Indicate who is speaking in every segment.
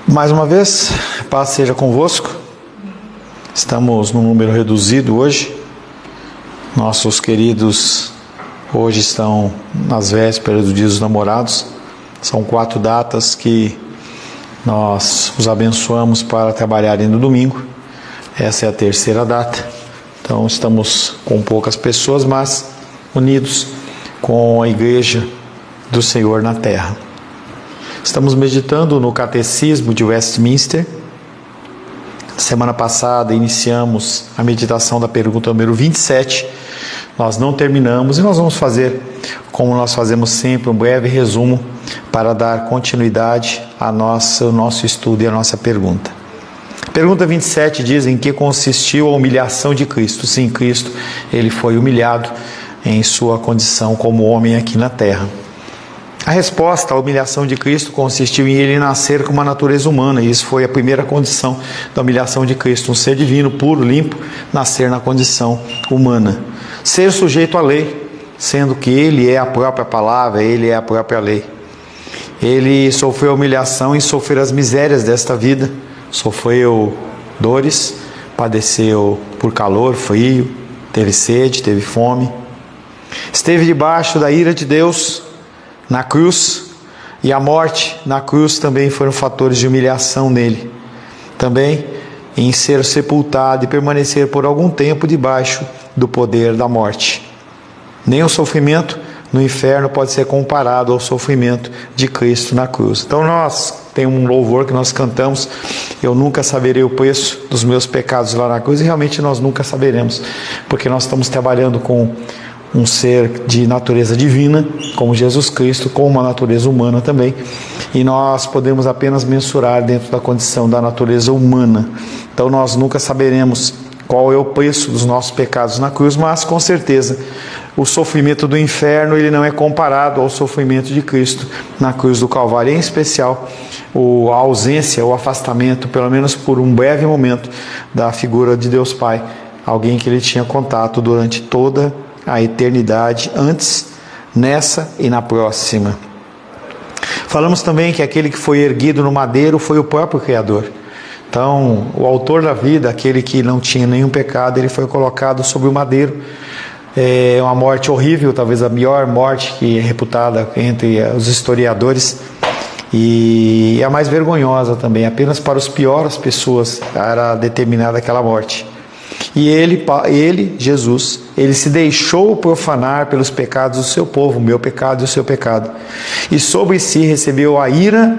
Speaker 1: Mais uma vez, paz seja convosco. Estamos num número reduzido hoje. Nossos queridos hoje estão nas vésperas do Dia dos Namorados. São 4 datas que nós os abençoamos para trabalharem no domingo. Essa é a terceira data. Então estamos com poucas pessoas, mas unidos com a Igreja do Senhor na terra. Estamos meditando no Catecismo de Westminster. Semana passada iniciamos a meditação da pergunta número 27. Nós não terminamos e nós vamos fazer, como nós fazemos sempre, um breve resumo para dar continuidade ao nosso estudo e à nossa pergunta. Pergunta 27 diz: em que consistiu a humilhação de Cristo? Sim, Cristo, ele foi humilhado em sua condição como homem aqui na terra. A resposta à humilhação de Cristo consistiu em ele nascer com uma natureza humana, e isso foi a primeira condição da humilhação de Cristo, um ser divino, puro, limpo, nascer na condição humana. Ser sujeito à lei, sendo que ele é a própria palavra, ele é a própria lei. Ele sofreu a humilhação e sofreu as misérias desta vida, sofreu dores, padeceu por calor, frio, teve sede, teve fome. Esteve debaixo da ira de Deus na cruz, e a morte na cruz também foram fatores de humilhação nele. Também em ser sepultado e permanecer por algum tempo debaixo do poder da morte. Nem o sofrimento no inferno pode ser comparado ao sofrimento de Cristo na cruz. Então nós temos um louvor que nós cantamos: eu nunca saberei o preço dos meus pecados lá na cruz, e realmente nós nunca saberemos, porque nós estamos trabalhando com um ser de natureza divina, como Jesus Cristo, com uma natureza humana também, e nós podemos apenas mensurar dentro da condição da natureza humana. Então nós nunca saberemos qual é o preço dos nossos pecados na cruz, mas com certeza o sofrimento do inferno ele não é comparado ao sofrimento de Cristo na cruz do Calvário, em especial a ausência, o afastamento, pelo menos por um breve momento, da figura de Deus Pai, alguém que ele tinha contato durante toda a eternidade, antes, nessa e na próxima. Falamos também que aquele que foi erguido no madeiro foi o próprio Criador. Então, o autor da vida, aquele que não tinha nenhum pecado, ele foi colocado sobre o madeiro. É uma morte horrível, talvez a pior morte que é reputada entre os historiadores, e a mais vergonhosa também. Apenas para os piores pessoas era determinada aquela morte. E ele, Jesus, ele se deixou profanar pelos pecados do seu povo, o meu pecado e o seu pecado. E sobre si recebeu a ira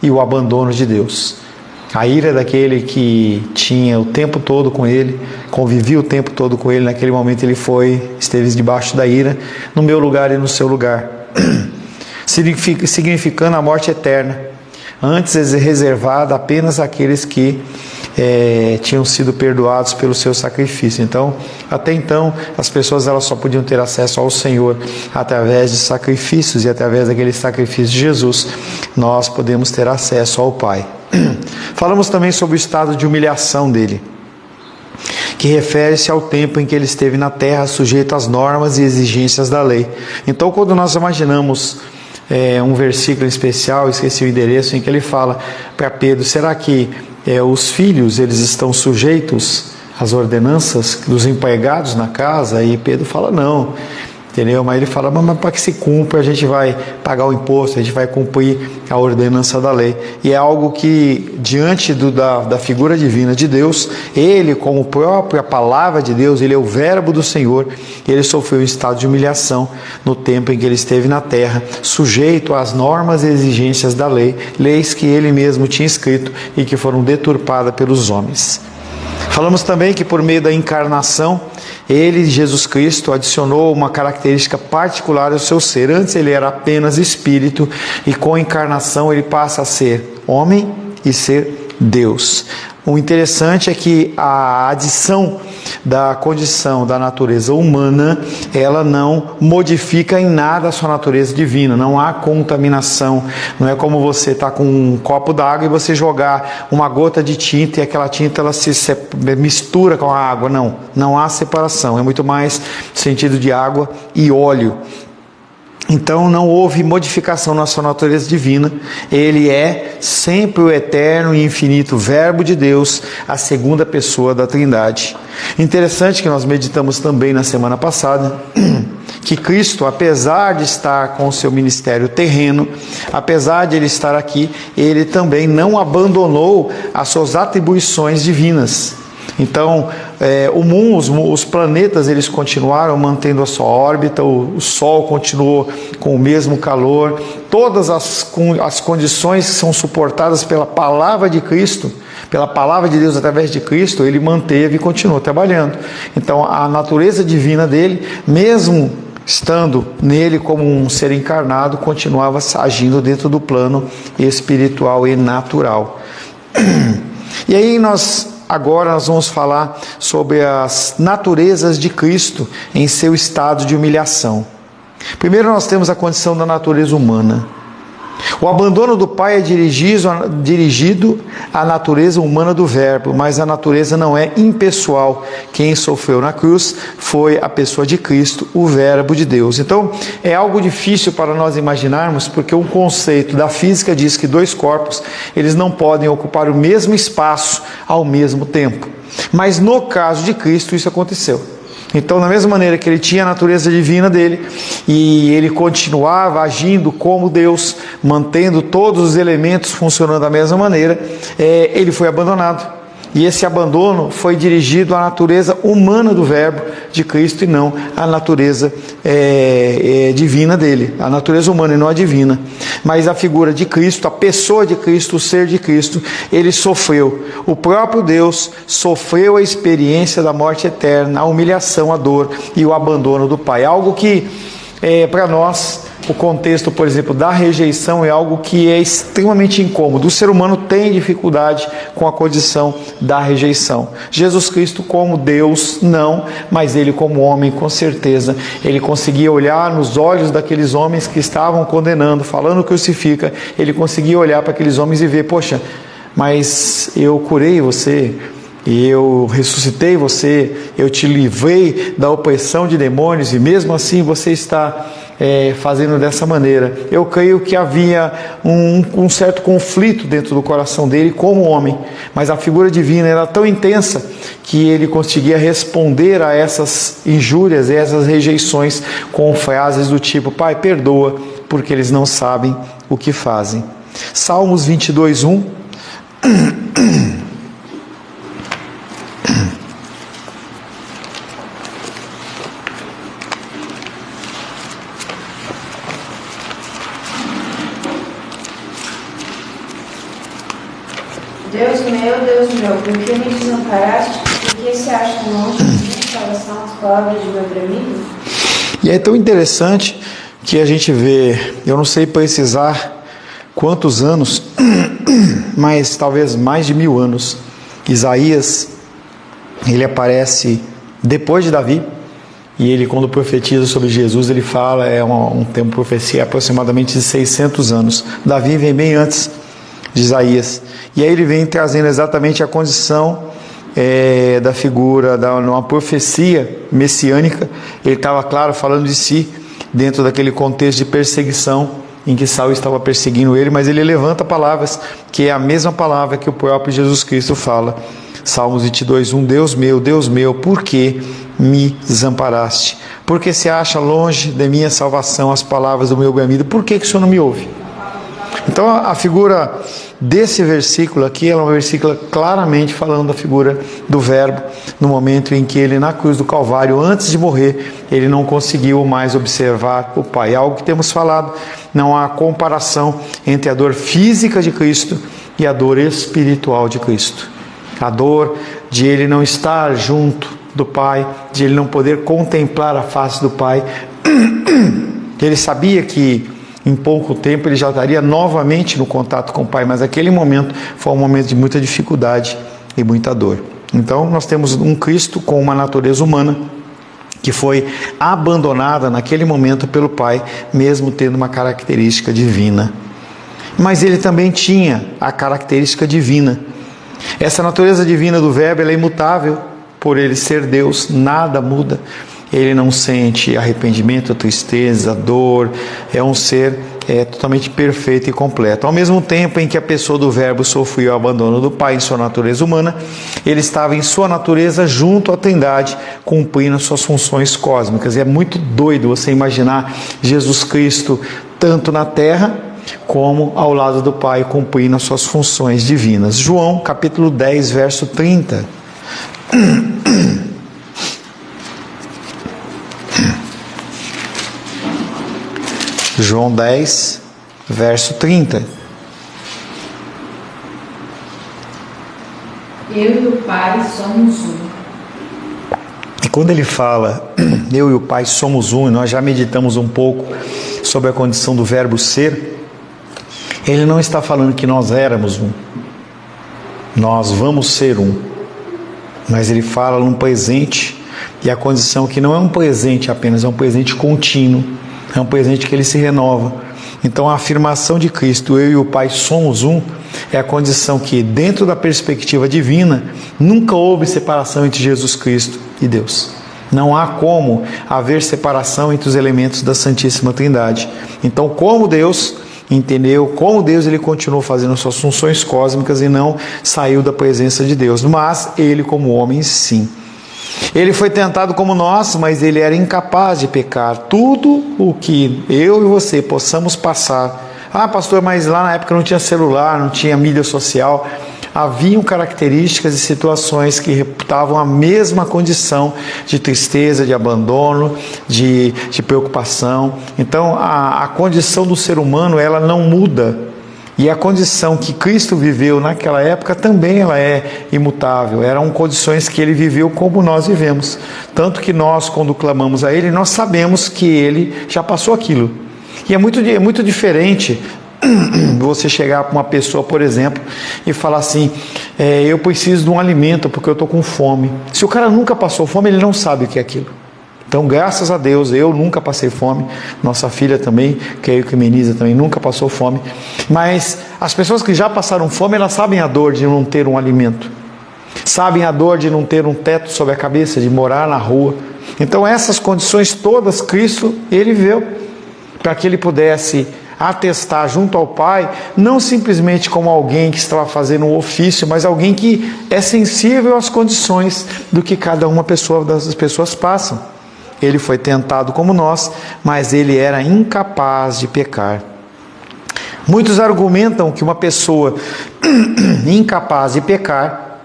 Speaker 1: e o abandono de Deus. A ira daquele que tinha o tempo todo com ele, convivia o tempo todo com ele, naquele momento ele esteve debaixo da ira, no meu lugar e no seu lugar. Significando a morte eterna, antes reservada apenas àqueles que tinham sido perdoados pelo seu sacrifício. Então, até então, as pessoas elas só podiam ter acesso ao Senhor através de sacrifícios, e através daquele sacrifício de Jesus, nós podemos ter acesso ao Pai. Falamos também sobre o estado de humilhação dele, que refere-se ao tempo em que ele esteve na terra, sujeito às normas e exigências da lei. Então, quando nós imaginamos um versículo especial, esqueci o endereço, em que ele fala para Pedro: será que os filhos eles estão sujeitos às ordenanças dos empregados na casa? E Pedro fala: não, entendeu? Mas ele fala: mas para que se cumpra, a gente vai pagar o imposto, a gente vai cumprir a ordenança da lei. E é algo que, diante da figura divina de Deus, ele, como própria palavra de Deus, ele é o verbo do Senhor, ele sofreu um estado de humilhação no tempo em que ele esteve na terra, sujeito às normas e exigências da lei, leis que ele mesmo tinha escrito e que foram deturpadas pelos homens. Falamos também que por meio da encarnação, ele, Jesus Cristo, adicionou uma característica particular ao seu ser. Antes ele era apenas espírito, e com a encarnação ele passa a ser homem e ser Deus. O interessante é que a adição da condição da natureza humana, ela não modifica em nada a sua natureza divina, não há contaminação. Não é como você está com um copo d'água e você jogar uma gota de tinta e aquela tinta ela se mistura com a água. Não há separação, é muito mais sentido de água e óleo. Então não houve modificação na sua natureza divina. Ele é sempre o eterno e infinito Verbo de Deus, a segunda pessoa da Trindade. Interessante que nós meditamos também na semana passada que Cristo, apesar de estar com o seu ministério terreno, apesar de ele estar aqui, ele também não abandonou as suas atribuições divinas. Então, o mundo, os planetas, eles continuaram mantendo a sua órbita, o Sol continuou com o mesmo calor, todas as condições que são suportadas pela palavra de Cristo, pela palavra de Deus através de Cristo, ele manteve e continuou trabalhando. Então, a natureza divina dele, mesmo estando nele como um ser encarnado, continuava agindo dentro do plano espiritual e natural. E aí agora nós vamos falar sobre as naturezas de Cristo em seu estado de humilhação. Primeiro nós temos a condição da natureza humana. O abandono do Pai é dirigido à natureza humana do Verbo, mas a natureza não é impessoal. Quem sofreu na cruz foi a pessoa de Cristo, o Verbo de Deus. Então, é algo difícil para nós imaginarmos, porque o conceito da física diz que dois corpos, eles não podem ocupar o mesmo espaço ao mesmo tempo. Mas no caso de Cristo, isso aconteceu. Então, da mesma maneira que ele tinha a natureza divina dele e ele continuava agindo como Deus, mantendo todos os elementos funcionando da mesma maneira, ele foi abandonado. E esse abandono foi dirigido à natureza humana do Verbo de Cristo e não à natureza divina dele, a natureza humana e não a divina. Mas a figura de Cristo, a pessoa de Cristo, o ser de Cristo, ele sofreu. O próprio Deus sofreu a experiência da morte eterna, a humilhação, a dor e o abandono do Pai. Algo que, para nós, o contexto, por exemplo, da rejeição é algo que é extremamente incômodo. O ser humano tem dificuldade com a condição da rejeição. Jesus Cristo como Deus, não, mas ele como homem, com certeza, ele conseguia olhar nos olhos daqueles homens que estavam condenando, falando crucifica, ele conseguia olhar para aqueles homens e ver, poxa, mas eu curei você, eu ressuscitei você, eu te livrei da opressão de demônios e mesmo assim você está fazendo dessa maneira. Eu creio que havia um certo conflito dentro do coração dele como homem, mas a figura divina era tão intensa que ele conseguia responder a essas injúrias e essas rejeições com frases do tipo: Pai, perdoa, porque eles não sabem o que fazem. Salmos 22, 1.
Speaker 2: Deus meu, por que me desamparaste? Por que se acham longe de mim salvação as palavras de meu bramido?
Speaker 1: E é tão interessante que a gente vê, eu não sei precisar quantos anos, mas talvez mais de 1000 anos, Isaías, ele aparece depois de Davi, e ele, quando profetiza sobre Jesus, ele fala, um tempo de profecia, aproximadamente de 600 anos. Davi vem bem antes de Isaías, e aí ele vem trazendo exatamente a condição da figura, uma profecia messiânica. Ele estava, claro, falando de si, dentro daquele contexto de perseguição, em que Saul estava perseguindo ele, mas ele levanta palavras, que é a mesma palavra que o próprio Jesus Cristo fala. Salmos 22, 1, Deus meu, por que me desamparaste? Por que se acha longe de minha salvação as palavras do meu bramido? Por que o Senhor não me ouve? Então a figura desse versículo aqui, ela é um versículo claramente falando da figura do Verbo, no momento em que ele na cruz do Calvário, antes de morrer, ele não conseguiu mais observar o Pai. Algo que temos falado, não há comparação entre a dor física de Cristo e a dor espiritual de Cristo. A dor de ele não estar junto do Pai, de ele não poder contemplar a face do Pai. Ele sabia que em pouco tempo ele já estaria novamente no contato com o Pai, mas aquele momento foi um momento de muita dificuldade e muita dor. Então nós temos um Cristo com uma natureza humana que foi abandonada naquele momento pelo Pai, mesmo tendo uma característica divina. Mas ele também tinha a característica divina. Essa natureza divina do Verbo, ela é imutável, por ele ser Deus, nada muda. ele não sente arrependimento, tristeza, dor, é um ser totalmente perfeito e completo. Ao mesmo tempo em que a pessoa do Verbo sofreu o abandono do Pai em sua natureza humana, ele estava em sua natureza junto à Trindade, cumprindo suas funções cósmicas. E é muito doido você imaginar Jesus Cristo tanto na terra como ao lado do Pai, cumprindo as suas funções divinas. João, capítulo 10, verso 30. João 10, verso 30.
Speaker 2: Eu e o Pai somos um.
Speaker 1: E quando ele fala, eu e o Pai somos um, e nós já meditamos um pouco sobre a condição do verbo ser, ele não está falando que nós éramos um, nós vamos ser um, mas ele fala num presente, e a condição que não é um presente apenas, é um presente contínuo, é um presente que ele se renova. Então a afirmação de Cristo, eu e o Pai somos um, é a condição que dentro da perspectiva divina, nunca houve separação entre Jesus Cristo e Deus. Não há como haver separação entre os elementos da Santíssima Trindade. Então, como Deus entendeu, como Deus ele continuou fazendo suas funções cósmicas e não saiu da presença de Deus, mas ele como homem sim. Ele foi tentado como nós, mas ele era incapaz de pecar. Tudo o que eu e você possamos passar. Ah, pastor, mas lá na época não tinha celular, não tinha mídia social. Haviam características e situações que reputavam a mesma condição de tristeza, de abandono, de preocupação. Então, a condição do ser humano, ela não muda. E a condição que Cristo viveu naquela época também ela é imutável. Eram condições que ele viveu como nós vivemos. Tanto que nós, quando clamamos a ele, nós sabemos que ele já passou aquilo. E é muito diferente você chegar para uma pessoa, por exemplo, e falar assim, eu preciso de um alimento porque eu estou com fome. Se o cara nunca passou fome, ele não sabe o que é aquilo. Então, graças a Deus, eu nunca passei fome, nossa filha também, creio que Menisa também nunca passou fome, mas as pessoas que já passaram fome, elas sabem a dor de não ter um alimento, sabem a dor de não ter um teto sobre a cabeça, de morar na rua. Então, essas condições todas, Cristo, ele viveu, para que ele pudesse atestar junto ao Pai, não simplesmente como alguém que estava fazendo um ofício, mas alguém que é sensível às condições do que cada uma das pessoas passam. Ele foi tentado como nós, mas ele era incapaz de pecar. Muitos argumentam que uma pessoa incapaz de pecar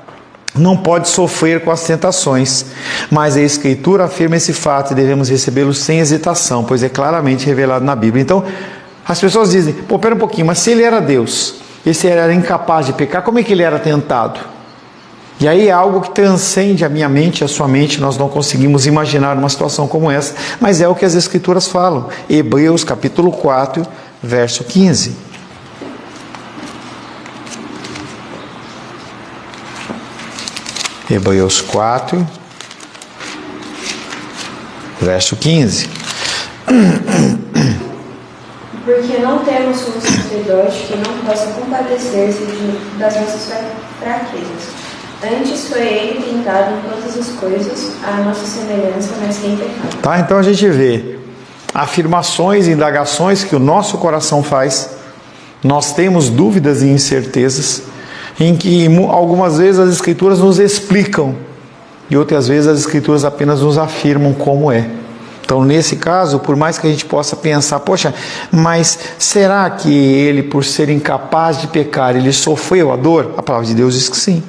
Speaker 1: não pode sofrer com as tentações, mas a Escritura afirma esse fato e devemos recebê-lo sem hesitação, pois é claramente revelado na Bíblia. Então, as pessoas dizem, pera um pouquinho, mas se ele era Deus, e se ele era incapaz de pecar, como é que ele era tentado? E aí é algo que transcende a minha mente, a sua mente, nós não conseguimos imaginar uma situação como essa, mas é o que as Escrituras falam. Hebreus capítulo 4, verso 15. Hebreus 4, verso 15.
Speaker 2: Porque não temos um sacerdote que não possa compadecer-se das nossas fraquezas. Antes foi ele tentado em todas as coisas, à nossa semelhança, mas sem pecado.
Speaker 1: Tá, então a gente vê afirmações, indagações que o nosso coração faz. Nós temos dúvidas e incertezas, em que algumas vezes as Escrituras nos explicam, e outras vezes as Escrituras apenas nos afirmam como é. Então, nesse caso, por mais que a gente possa pensar, poxa, mas será que ele, por ser incapaz de pecar, ele sofreu a dor? A palavra de Deus diz que sim.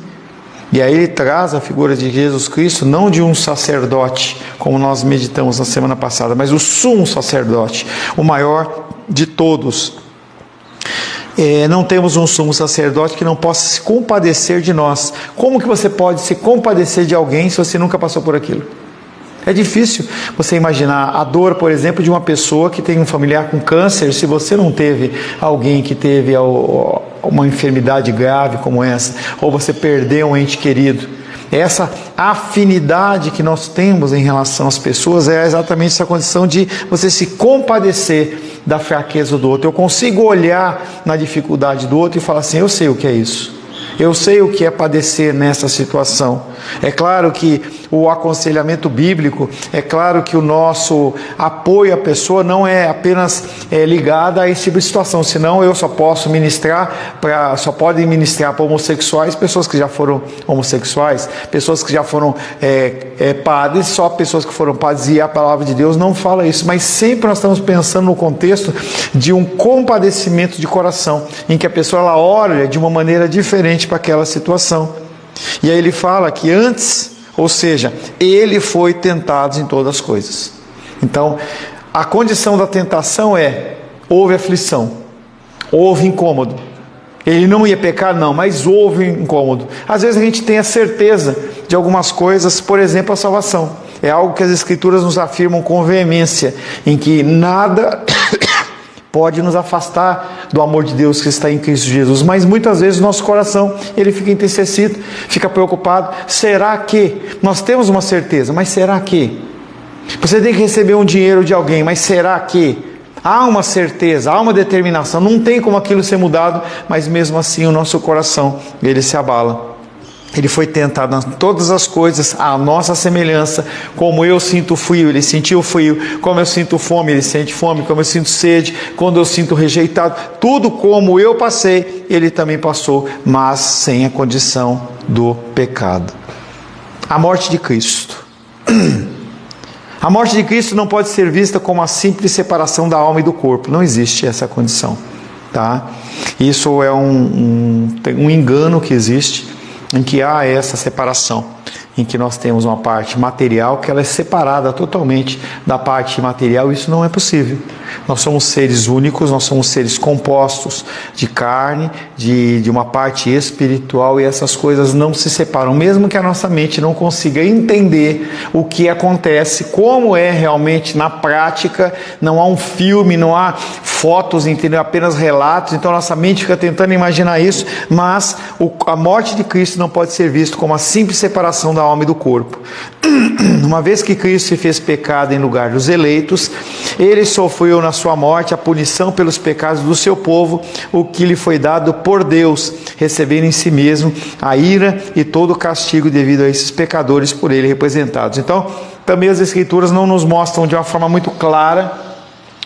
Speaker 1: E aí ele traz a figura de Jesus Cristo, não de um sacerdote, como nós meditamos na semana passada, mas o sumo sacerdote, o maior de todos. Não temos um sumo sacerdote que não possa se compadecer de nós. Como que você pode se compadecer de alguém se você nunca passou por aquilo? É difícil você imaginar a dor, por exemplo, de uma pessoa que tem um familiar com câncer, se você não teve alguém que teve uma enfermidade grave como essa, ou você perdeu um ente querido. Essa afinidade que nós temos em relação às pessoas é exatamente essa condição de você se compadecer da fraqueza do outro. Eu consigo olhar na dificuldade do outro e falar assim, eu sei o que é isso. Eu sei o que é padecer nessa situação. É claro que o aconselhamento bíblico, é claro que o nosso apoio à pessoa não é apenas ligado a esse tipo de situação, senão eu só posso ministrar só podem ministrar para homossexuais, pessoas que já foram homossexuais, pessoas que já foram padres, só pessoas que foram padres, e a palavra de Deus não fala isso, mas sempre nós estamos pensando no contexto de um compadecimento de coração, em que a pessoa ela olha de uma maneira diferente para aquela situação. E aí ele fala que antes, ou seja, ele foi tentado em todas as coisas. Então, a condição da tentação houve aflição, houve incômodo. Ele não ia pecar, não, mas houve incômodo. Às vezes a gente tem a certeza de algumas coisas, por exemplo, a salvação. É algo que as Escrituras nos afirmam com veemência, em que nada pode nos afastar do amor de Deus que está em Cristo Jesus, mas muitas vezes o nosso coração, ele fica entristecido, fica preocupado. Será que? Nós temos uma certeza, mas será que? Você tem que receber um dinheiro de alguém, mas será que? Há uma certeza, há uma determinação, não tem como aquilo ser mudado, mas mesmo assim o nosso coração, ele se abala. Ele foi tentado em todas as coisas, à nossa semelhança. Como eu sinto frio, ele sentiu frio. Como eu sinto fome, ele sente fome. Como eu sinto sede, quando eu sinto rejeitado. Tudo como eu passei, ele também passou, mas sem a condição do pecado. A morte de Cristo. A morte de Cristo não pode ser vista como a simples separação da alma e do corpo. Não existe essa condição. Tá? Isso é um engano que existe, em que há essa separação, em que nós temos uma parte material que ela é separada totalmente da parte imaterial. Isso não é possível. Nós somos seres únicos, nós somos seres compostos de carne, de uma parte espiritual, e essas coisas não se separam, mesmo que a nossa mente não consiga entender o que acontece, como é realmente na prática. Não há um filme, não há fotos, entendeu? Apenas relatos. Então nossa mente fica tentando imaginar isso, mas a morte de Cristo não pode ser visto como a simples separação da alma e do corpo. Uma vez que Cristo se fez pecado em lugar dos eleitos, ele sofreu na sua morte a punição pelos pecados do seu povo, o que lhe foi dado por Deus, recebendo em si mesmo a ira e todo o castigo devido a esses pecadores por ele representados. Então, também as Escrituras não nos mostram de uma forma muito clara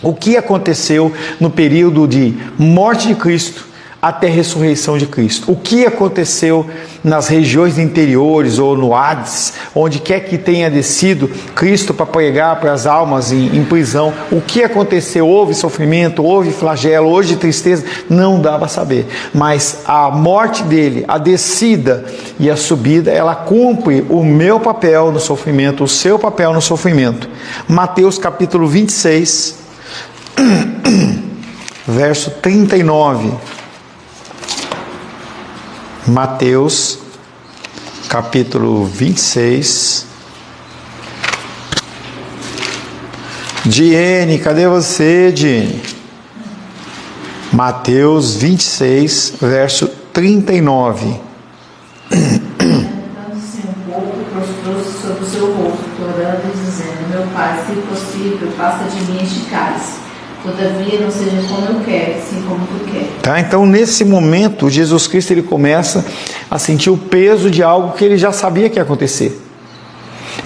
Speaker 1: o que aconteceu no período de morte de Cristo até a ressurreição de Cristo. O que aconteceu nas regiões interiores ou no Hades, onde quer que tenha descido Cristo para pregar para as almas em prisão. O que aconteceu? Houve sofrimento, houve flagelo, houve tristeza, não dá para saber. Mas a morte dele, a descida e a subida, ela cumpre o meu papel no sofrimento, o seu papel no sofrimento. Mateus capítulo 26, verso 39. Mateus, capítulo 26. Diene, cadê você, Diene? Mateus 26, verso 39.
Speaker 3: Levantando-se um pouco, prostrou-se sobre o seu rosto, orando e dizendo: Meu Pai, se possível, passa de mim este cálice. Todavia, não seja como eu quero, sim como tu queres.
Speaker 1: Tá? Então, nesse momento, Jesus Cristo ele começa a sentir o peso de algo que ele já sabia que ia acontecer.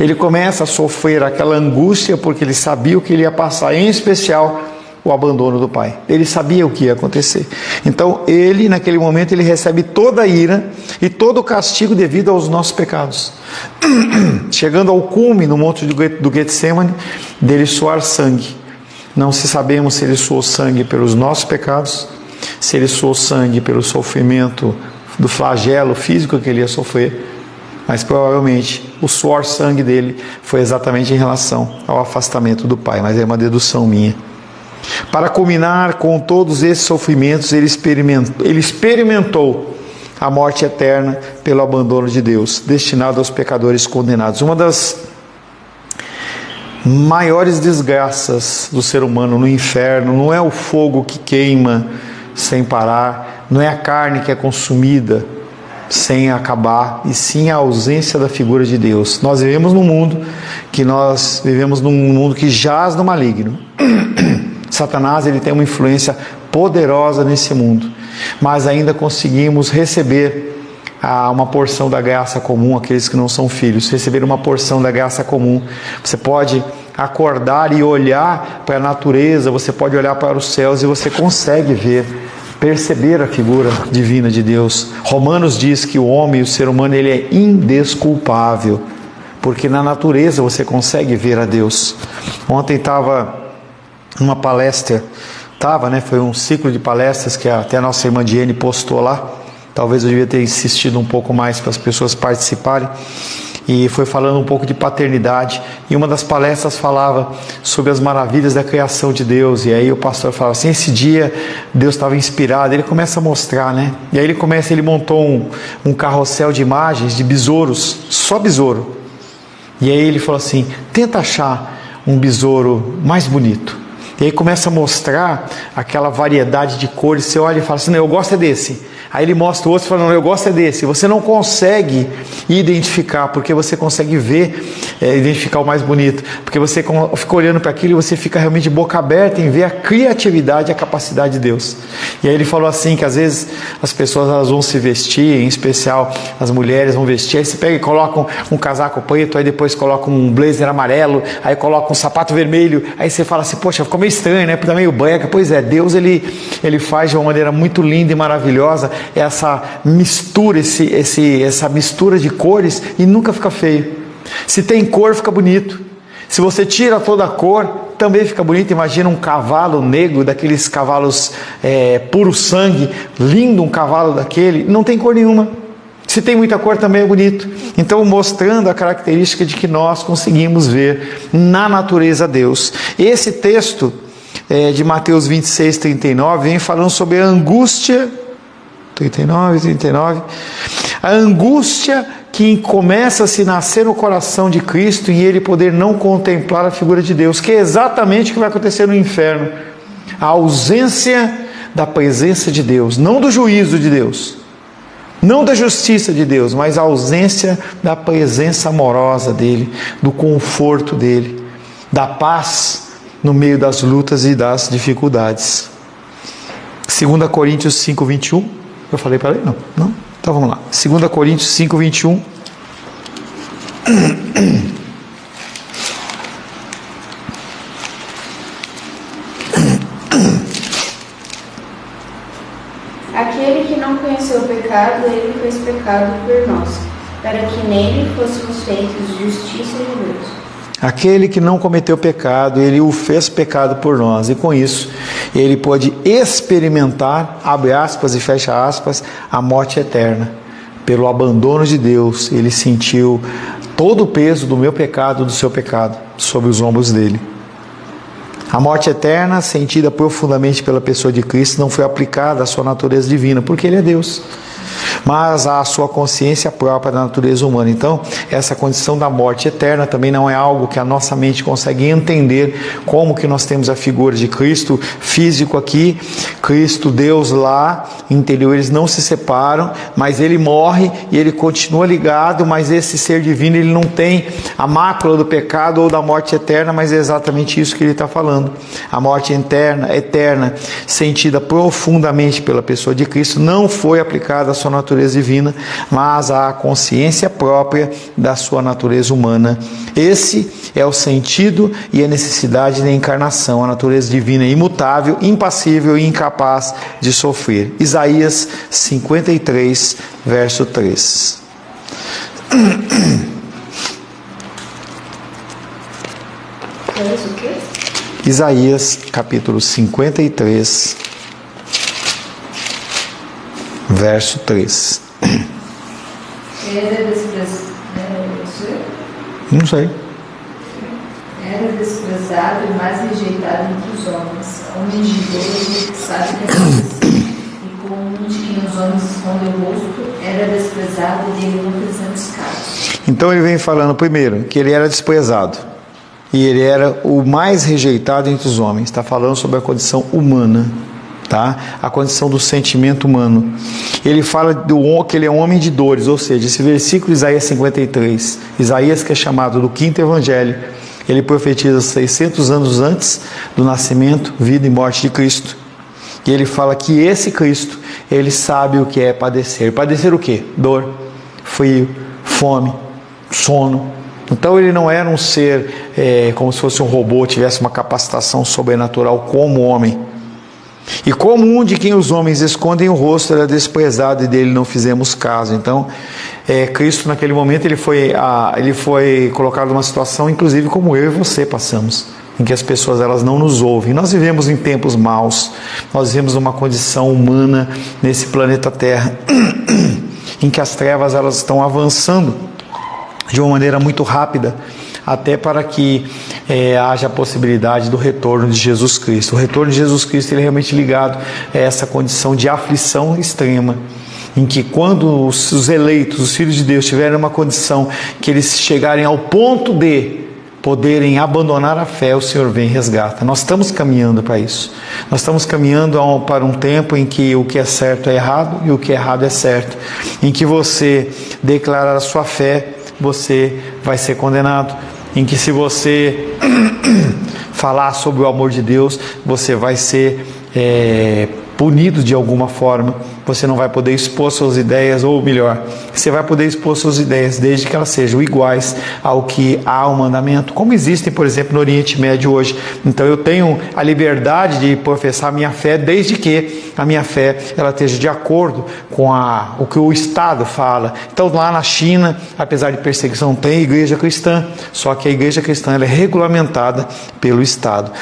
Speaker 1: Ele começa a sofrer aquela angústia porque ele sabia o que ele ia passar, em especial o abandono do Pai. Ele sabia o que ia acontecer. Então, ele, naquele momento, ele recebe toda a ira e todo o castigo devido aos nossos pecados. Chegando ao cume no monte do Getsemane, dele suar sangue. Não se sabemos se ele suou sangue pelos nossos pecados, se ele suou sangue pelo sofrimento do flagelo físico que ele ia sofrer, mas provavelmente o suor sangue dele foi exatamente em relação ao afastamento do Pai, mas é uma dedução minha. Para culminar com todos esses sofrimentos, ele experimentou a morte eterna pelo abandono de Deus, destinado aos pecadores condenados. Uma das maiores desgraças do ser humano no inferno não é o fogo que queima sem parar, não é a carne que é consumida sem acabar, e sim a ausência da figura de Deus. Nós vivemos num mundo que jaz no maligno. Satanás ele tem uma influência poderosa nesse mundo, mas ainda conseguimos receber uma porção da graça comum, aqueles que não são filhos, receberam uma porção da graça comum. Você pode acordar e olhar para a natureza, você pode olhar para os céus e você consegue perceber a figura divina de Deus. Romanos diz que o homem, o ser humano, ele é indesculpável, porque na natureza você consegue ver a Deus. Ontem estava numa palestra, foi um ciclo de palestras que até a nossa irmã Diene postou lá. Talvez eu devia ter insistido um pouco mais para as pessoas participarem. E foi falando um pouco de paternidade. E uma das palestras falava sobre as maravilhas da criação de Deus. E aí o pastor falava assim, esse dia Deus estava inspirado. Ele começa a mostrar, né? E aí ele montou um carrossel de imagens de besouros, só besouro. E aí ele falou assim, tenta achar um besouro mais bonito. E aí começa a mostrar aquela variedade de cores. Você olha e fala assim, não, eu gosto é desse. Aí ele mostra o outro e fala, não, eu gosto é desse. Você não consegue identificar, porque você consegue identificar o mais bonito. Porque você fica olhando para aquilo e você fica realmente de boca aberta em ver a criatividade e a capacidade de Deus. E aí ele falou assim, que às vezes as pessoas elas vão se vestir, em especial as mulheres vão vestir, aí você pega e coloca um casaco preto, aí depois coloca um blazer amarelo, aí coloca um sapato vermelho, aí você fala assim, poxa, ficou meio estranho, né? Tá meio branca. Pois é, Deus ele faz de uma maneira muito linda e maravilhosa essa mistura, essa mistura de cores e nunca fica feio. Se tem cor, fica bonito. Se você tira toda a cor, também fica bonito. Imagina um cavalo negro, daqueles cavalos puro sangue, lindo um cavalo daquele, não tem cor nenhuma. Se tem muita cor, também é bonito. Então, mostrando a característica de que nós conseguimos ver na natureza Deus. Esse texto de Mateus 26, 39, vem falando sobre a angústia 39. A angústia que começa a se nascer no coração de Cristo e ele poder não contemplar a figura de Deus, que é exatamente o que vai acontecer no inferno. A ausência da presença de Deus, não do juízo de Deus, não da justiça de Deus, mas a ausência da presença amorosa dele, do conforto dele, da paz no meio das lutas e das dificuldades. 2 Coríntios 5, 21. Eu falei para ele? Não? Então vamos lá. 2 Coríntios 5, 21.
Speaker 2: Aquele que não conheceu o pecado, ele fez pecado por nós, para que nele fôssemos feitos justiça de Deus.
Speaker 1: Aquele que não cometeu pecado, ele o fez pecado por nós. E com isso, ele pode experimentar, abre aspas e fecha aspas, a morte eterna. Pelo abandono de Deus, ele sentiu todo o peso do meu pecado, do seu pecado, sobre os ombros dele. A morte eterna, sentida profundamente pela pessoa de Cristo, não foi aplicada à sua natureza divina, porque ele é Deus, mas à sua consciência própria da natureza humana. Então, essa condição da morte eterna também não é algo que a nossa mente consegue entender, como que nós temos a figura de Cristo físico aqui, Cristo, Deus lá, interior, eles não se separam, mas ele morre e ele continua ligado, mas esse ser divino, ele não tem a mácula do pecado ou da morte eterna, mas é exatamente isso que ele está falando. A morte eterna, sentida profundamente pela pessoa de Cristo, não foi aplicada à sua natureza divina, mas à consciência própria da sua natureza humana. Esse é o sentido e a necessidade da encarnação. A natureza divina é imutável, impassível e incapaz de sofrer. Isaías 53, verso 3. Isaías capítulo 53, verso 3.
Speaker 3: Era
Speaker 1: Não sei.
Speaker 3: Era desprezado e mais rejeitado entre os homens, homem de Deus que sabe que aconteceu. E como de quem os homens escondem o rosto, era desprezado e dele não fizemos caso.
Speaker 1: Então ele vem falando primeiro que ele era desprezado e ele era o mais rejeitado entre os homens. Está falando sobre a condição humana, tá? A condição do sentimento humano. Ele fala que ele é um homem de dores, ou seja, esse versículo Isaías 53, Isaías que é chamado do quinto evangelho, ele profetiza 600 anos antes do nascimento, vida e morte de Cristo. E ele fala que esse Cristo, ele sabe o que é padecer. Padecer o quê? Dor, frio, fome, sono. Então ele não era um ser como se fosse um robô, tivesse uma capacitação sobrenatural como homem. E como um de quem os homens escondem o rosto era desprezado e dele não fizemos caso. Então Cristo naquele momento ele foi colocado numa situação, inclusive como eu e você passamos, em que as pessoas elas não nos ouvem. Nós vivemos em tempos maus, nós vivemos numa condição humana nesse planeta Terra, em que as trevas elas estão avançando de uma maneira muito rápida, até para que haja a possibilidade do retorno de Jesus Cristo. O retorno de Jesus Cristo ele é realmente ligado a essa condição de aflição extrema, em que quando os eleitos, os filhos de Deus, tiverem uma condição que eles chegarem ao ponto de poderem abandonar a fé, o Senhor vem e resgata. Nós estamos caminhando para isso. Nós estamos caminhando para um tempo em que o que é certo é errado e o que é errado é certo. Em que você declarar a sua fé, você vai ser condenado. Em que se você falar sobre o amor de Deus, você vai ser punido de alguma forma. Você não vai poder expor suas ideias, ou melhor, você vai poder expor suas ideias desde que elas sejam iguais ao que há o mandamento, como existem, por exemplo, no Oriente Médio hoje. Então eu tenho a liberdade de professar a minha fé, desde que a minha fé ela esteja de acordo com o que o Estado fala. Então lá na China, apesar de perseguição, tem igreja cristã, só que a igreja cristã ela é regulamentada pelo Estado.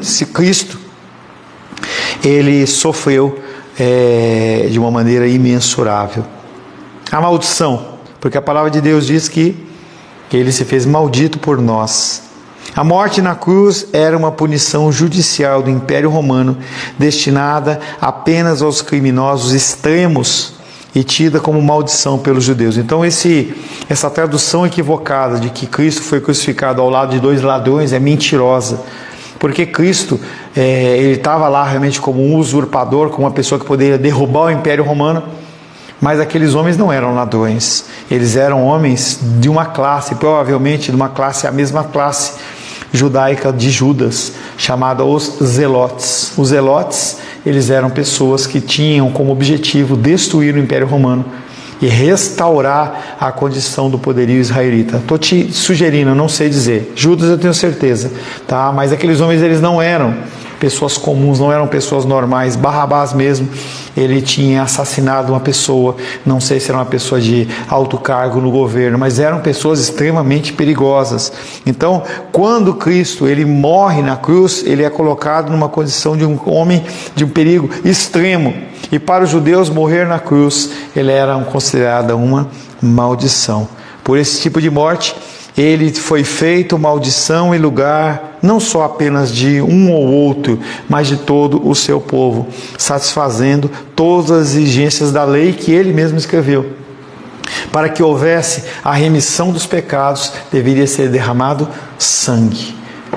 Speaker 1: Se Cristo ele sofreu de uma maneira imensurável. A maldição, porque a palavra de Deus diz que ele se fez maldito por nós. A morte na cruz era uma punição judicial do Império Romano, destinada apenas aos criminosos extremos e tida como maldição pelos judeus. Então essa tradução equivocada de que Cristo foi crucificado ao lado de dois ladrões é mentirosa. Porque Cristo, ele estava lá realmente como um usurpador, como uma pessoa que poderia derrubar o Império Romano, mas aqueles homens não eram ladrões, eles eram homens de uma classe, provavelmente de uma classe, a mesma classe judaica de Judas, chamada os Zelotes. Os Zelotes, eles eram pessoas que tinham como objetivo destruir o Império Romano e restaurar a condição do poderio israelita. Estou te sugerindo, eu não sei dizer. Judas eu tenho certeza, tá? Mas aqueles homens eles não eram pessoas comuns, não eram pessoas normais. Barrabás mesmo, ele tinha assassinado uma pessoa, não sei se era uma pessoa de alto cargo no governo, mas eram pessoas extremamente perigosas. Então, quando Cristo ele morre na cruz, ele é colocado numa condição de um homem de um perigo extremo. E para os judeus, morrer na cruz, ele era considerada uma maldição. Por esse tipo de morte, ele foi feito maldição em lugar não só apenas de um ou outro, mas de todo o seu povo, satisfazendo todas as exigências da lei que ele mesmo escreveu. Para que houvesse a remissão dos pecados, deveria ser derramado sangue.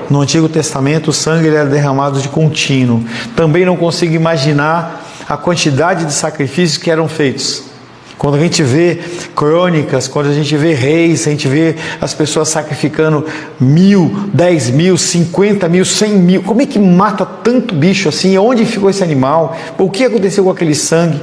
Speaker 1: No Antigo Testamento, o sangue ele era derramado de contínuo. Também não consigo imaginar a quantidade de sacrifícios que eram feitos. Quando a gente vê crônicas, quando a gente vê reis, a gente vê as pessoas sacrificando 1.000, 10.000, 50.000, 100.000. Como é que mata tanto bicho assim? Onde ficou esse animal? O que aconteceu com aquele sangue?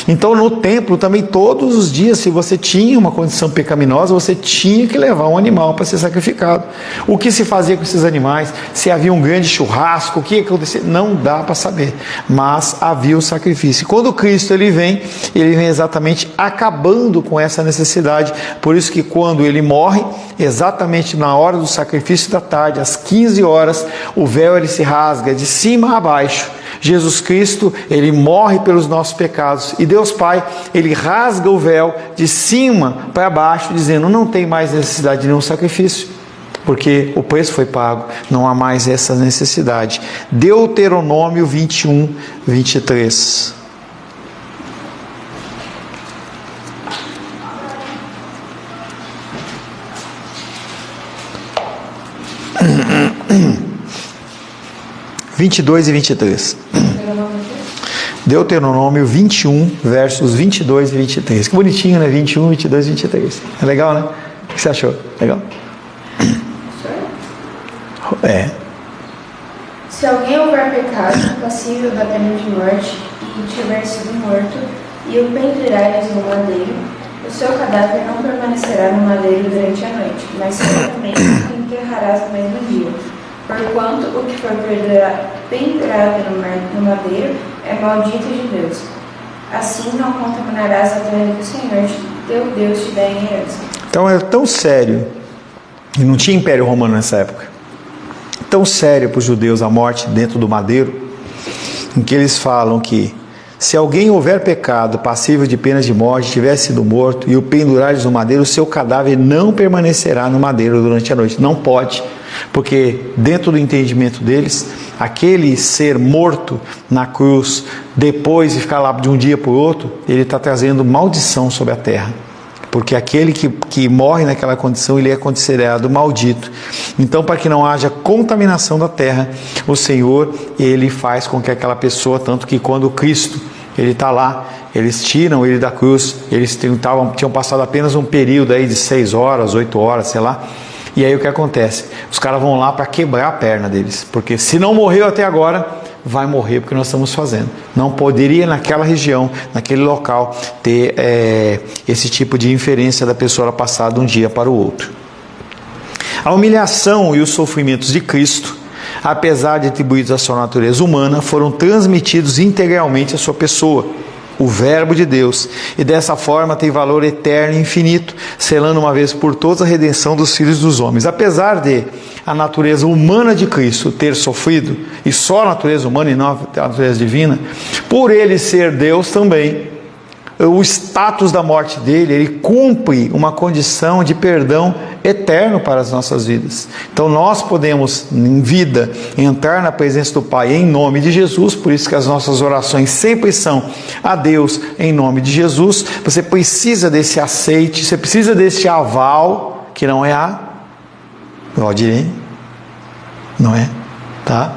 Speaker 1: Então no templo também todos os dias, se você tinha uma condição pecaminosa, você tinha que levar um animal para ser sacrificado. O que se fazia com esses animais? Se havia um grande churrasco, o que acontecia? Não dá para saber, mas havia o sacrifício. Quando Cristo ele vem exatamente acabando com essa necessidade. Por isso que quando ele morre, exatamente na hora do sacrifício da tarde, às 15 horas, o véu ele se rasga de cima a baixo. Jesus Cristo, ele morre pelos nossos pecados e Deus Pai, ele rasga o véu de cima para baixo, dizendo, não tem mais necessidade de nenhum sacrifício, porque o preço foi pago, não há mais essa necessidade. Deuteronômio 21, 23. (22 e 23). Deuteronômio 21, versos 22 e 23. Que bonitinho, né? 21, 22 e 23. É legal, né? O que você achou? Legal? É.
Speaker 2: Se alguém houver pecado, passível da pena de morte, e tiver sido morto, e o pendurares no madeiro, o seu cadáver não permanecerá no madeiro durante a noite, mas certamente o enterrarás no mesmo dia. Porquanto o que for pendurado no madeiro é maldito de Deus. Assim não contaminarás a terra que o Senhor teu Deus te dá em herança.
Speaker 1: Então é tão sério, e não tinha Império Romano nessa época, tão sério para os judeus a morte dentro do madeiro, em que eles falam que se alguém houver pecado passível de pena de morte, tiver sido morto, e o pendurares no madeiro, o seu cadáver não permanecerá no madeiro durante a noite. Não pode, porque dentro do entendimento deles, aquele ser morto na cruz, depois de ficar lá de um dia para o outro, ele está trazendo maldição sobre a terra. Porque aquele que morre naquela condição, ele é considerado maldito. Então, para que não haja contaminação da terra, o Senhor, ele faz com que aquela pessoa, tanto que quando Cristo, ele está lá, eles tiram ele da cruz, eles tinham passado apenas um período aí de 6 horas, 8 horas, sei lá. E aí o que acontece? Os caras vão lá para quebrar a perna deles. Porque se não morreu até agora, vai morrer porque nós estamos fazendo. Não poderia naquela região, naquele local, ter esse tipo de inferência da pessoa passar de um dia para o outro. A humilhação e os sofrimentos de Cristo, apesar de atribuídos à sua natureza humana, foram transmitidos integralmente à sua pessoa, o Verbo de Deus, e dessa forma tem valor eterno e infinito, selando uma vez por todas a redenção dos filhos dos homens. Apesar de a natureza humana de Cristo ter sofrido, e só a natureza humana e não a natureza divina, por ele ser Deus também, o status da morte dele, ele cumpre uma condição de perdão eterno para as nossas vidas. Então nós podemos, em vida, entrar na presença do Pai em nome de Jesus, por isso que as nossas orações sempre são a Deus em nome de Jesus. Você precisa desse aceite, você precisa desse aval, que não é a Valdirene, não é, tá?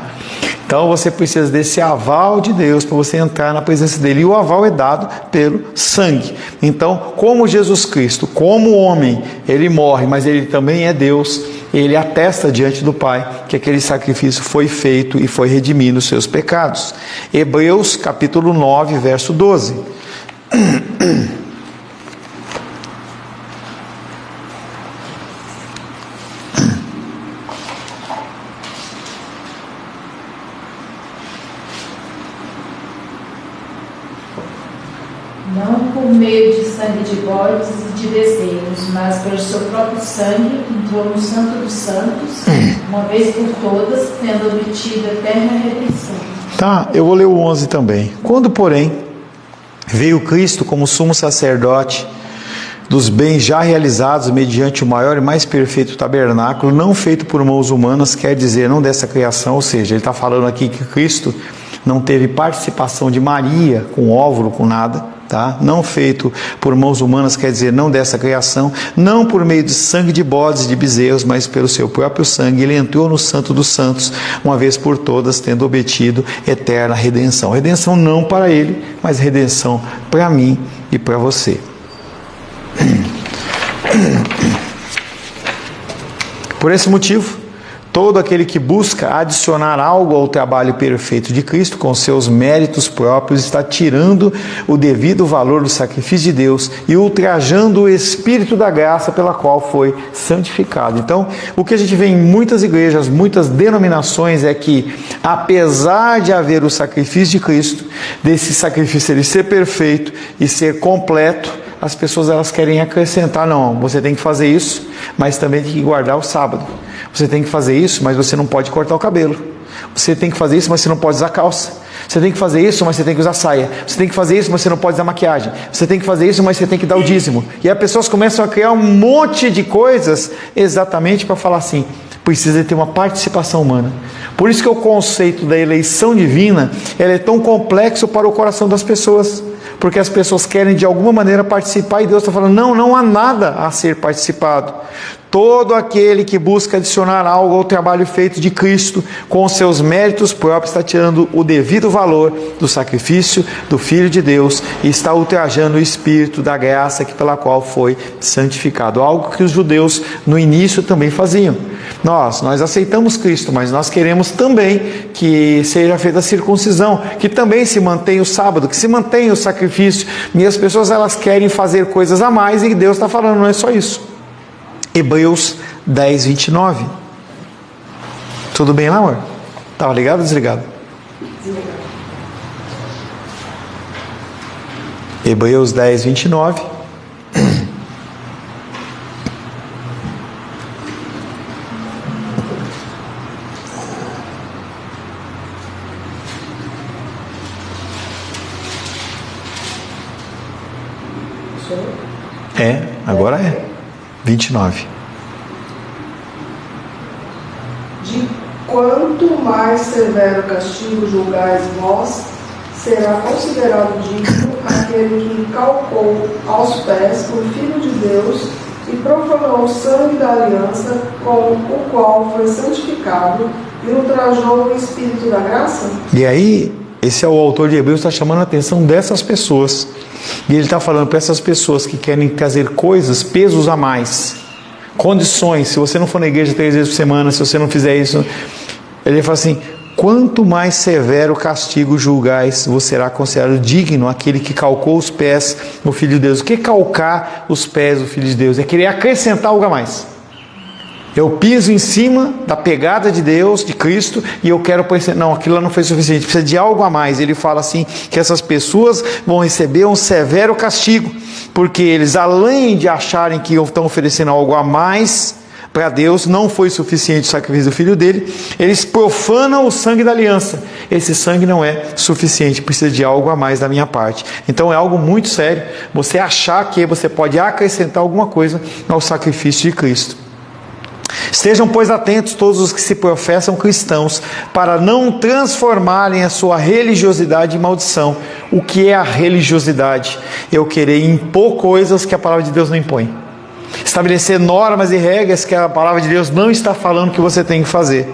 Speaker 1: Então você precisa desse aval de Deus para você entrar na presença dele. E o aval é dado pelo sangue. Então, como Jesus Cristo, como homem, ele morre, mas ele também é Deus, ele atesta diante do Pai que aquele sacrifício foi feito e foi redimindo os seus pecados. Hebreus capítulo 9, verso 12.
Speaker 3: Não por meio de sangue de bodes e de bezerros, mas pelo seu próprio sangue entrou no Santo dos Santos, uma vez por todas, tendo obtido eterna redenção.
Speaker 1: Tá, eu vou ler o 11 também. Quando, porém, veio Cristo como sumo sacerdote dos bens já realizados mediante o maior e mais perfeito tabernáculo, não feito por mãos humanas, quer dizer, não dessa criação, ou seja, ele está falando aqui que Cristo não teve participação de Maria com óvulo, com nada, tá? Não feito por mãos humanas, quer dizer, não dessa criação, não por meio de sangue de bodes e de bezerros, mas pelo seu próprio sangue, ele entrou no Santo dos Santos, uma vez por todas, tendo obtido eterna redenção. Redenção não para ele, mas redenção para mim e para você. Por esse motivo, todo aquele que busca adicionar algo ao trabalho perfeito de Cristo com seus méritos próprios está tirando o devido valor do sacrifício de Deus e ultrajando o Espírito da graça pela qual foi santificado. Então, o que a gente vê em muitas igrejas, muitas denominações é que, apesar de haver o sacrifício de Cristo, desse sacrifício ele ser perfeito e ser completo, as pessoas elas querem acrescentar, não, você tem que fazer isso, mas também tem que guardar o sábado. Você tem que fazer isso, mas você não pode cortar o cabelo. Você tem que fazer isso, mas você não pode usar calça. Você tem que fazer isso, mas você tem que usar saia. Você tem que fazer isso, mas você não pode usar maquiagem. Você tem que fazer isso, mas você tem que dar o dízimo. E as pessoas começam a criar um monte de coisas exatamente para falar assim, precisa ter uma participação humana. Por isso que o conceito da eleição divina, ele é tão complexo para o coração das pessoas. Porque as pessoas querem de alguma maneira participar e Deus está falando, não há nada a ser participado. Todo aquele que busca adicionar algo ao trabalho feito de Cristo com seus méritos próprios está tirando o devido valor do sacrifício do Filho de Deus e está ultrajando o Espírito da graça pela qual foi santificado. Algo que os judeus no início também faziam. Nós aceitamos Cristo, mas nós queremos também que seja feita a circuncisão, que também se mantenha o sábado, que se mantenha o sacrifício. E as pessoas elas querem fazer coisas a mais e Deus está falando, não é só isso. Hebreus 10, 29. Tudo bem lá, amor? Estava ligado ou desligado?
Speaker 3: Desligado.
Speaker 1: Hebreus 10, 29. Agora é. 29.
Speaker 4: De quanto mais severo castigo julgais vós, será considerado digno aquele que calcou aos pés o Filho de Deus e profanou o sangue da aliança com o qual foi santificado e ultrajou o Espírito da graça?
Speaker 1: E aí, esse é o autor de Hebreus, está chamando a atenção dessas pessoas. E ele está falando para essas pessoas que querem trazer coisas, pesos a mais, condições. Se você não for na igreja 3 vezes por semana, se você não fizer isso, ele fala assim: quanto mais severo castigo julgais, você será considerado digno aquele que calcou os pés do Filho de Deus. O que é calcar os pés do Filho de Deus? É querer acrescentar algo a mais. Eu piso em cima da pegada de Deus, de Cristo, e eu quero pôr... Não, aquilo lá não foi suficiente, precisa de algo a mais. Ele fala assim, que essas pessoas vão receber um severo castigo, porque eles, além de acharem que estão oferecendo algo a mais para Deus, não foi suficiente o sacrifício do Filho dele, eles profanam o sangue da aliança. Esse sangue não é suficiente, precisa de algo a mais da minha parte. Então é algo muito sério, você achar que você pode acrescentar alguma coisa ao sacrifício de Cristo. Estejam, pois, atentos todos os que se professam cristãos, para não transformarem a sua religiosidade em maldição. O que é a religiosidade? Eu querer impor coisas que a palavra de Deus não impõe. Estabelecer normas e regras que a palavra de Deus não está falando que você tem que fazer.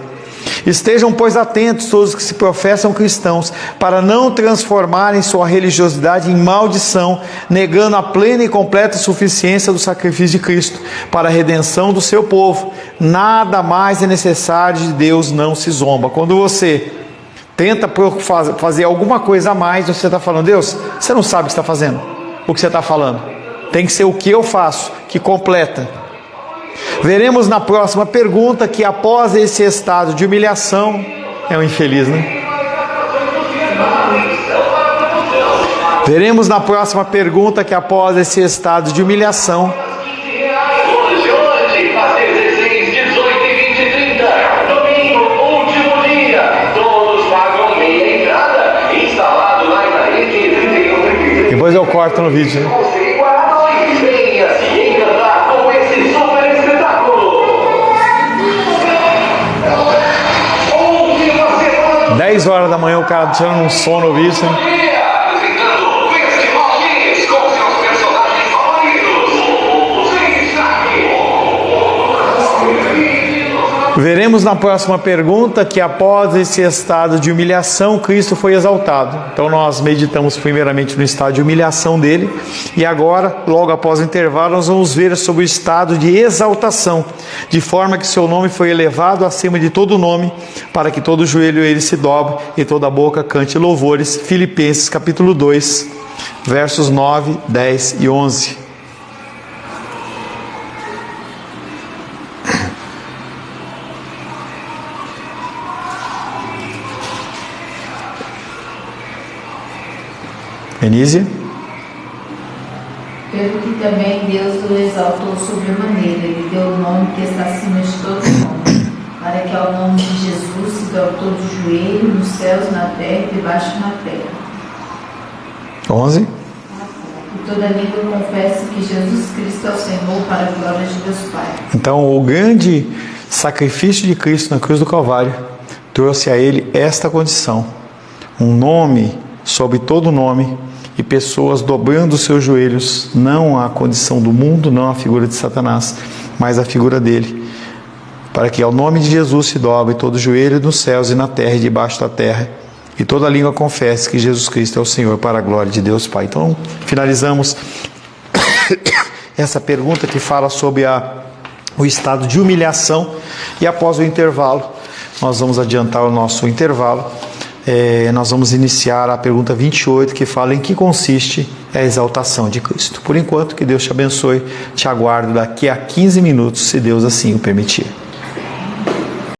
Speaker 1: Estejam, pois, atentos todos os que se professam cristãos, para não transformarem sua religiosidade em maldição, negando a plena e completa suficiência do sacrifício de Cristo, para a redenção do seu povo. Nada mais é necessário, de Deus não se zomba. Quando você tenta fazer alguma coisa a mais, você está falando: Deus, você não sabe o que está fazendo, o que você está falando. Tem que ser o que eu faço, que completa. Veremos na próxima pergunta que após esse estado de humilhação, é um infeliz, né? Veremos na próxima pergunta que após esse estado de humilhação, depois eu corto no vídeo, né? 10 horas da manhã o cara tirando um sono, ouviu isso, hein? Veremos na próxima pergunta que após esse estado de humilhação, Cristo foi exaltado. Então nós meditamos primeiramente no estado de humilhação dele, e agora, logo após o intervalo, nós vamos ver sobre o estado de exaltação, de forma que seu nome foi elevado acima de todo nome, para que todo joelho ele se dobre e toda boca cante louvores. Filipenses capítulo 2, versos 9, 10 e 11. Benícia?
Speaker 3: Pelo que também Deus o exaltou sobremaneira, ele deu o nome que está acima de todo nome, para que ao nome de Jesus se dobre todo o joelho, nos céus, na terra e debaixo na terra.
Speaker 1: 11.
Speaker 3: E toda língua confesse que Jesus Cristo é o Senhor, para a glória de Deus Pai.
Speaker 1: Então o grande sacrifício de Cristo na cruz do Calvário trouxe a ele esta condição: um nome sobre todo nome, e pessoas dobrando os seus joelhos, não a condição do mundo, não a figura de Satanás, mas a figura dele, para que ao nome de Jesus se dobre todo joelho nos céus e na terra e debaixo da terra, e toda língua confesse que Jesus Cristo é o Senhor, para a glória de Deus Pai. Então, finalizamos essa pergunta que fala sobre o estado de humilhação, e após o intervalo, nós vamos adiantar o nosso intervalo. Nós vamos iniciar a pergunta 28, que fala em que consiste a exaltação de Cristo. Por enquanto, que Deus te abençoe, te aguardo daqui a 15 minutos, se Deus assim o permitir.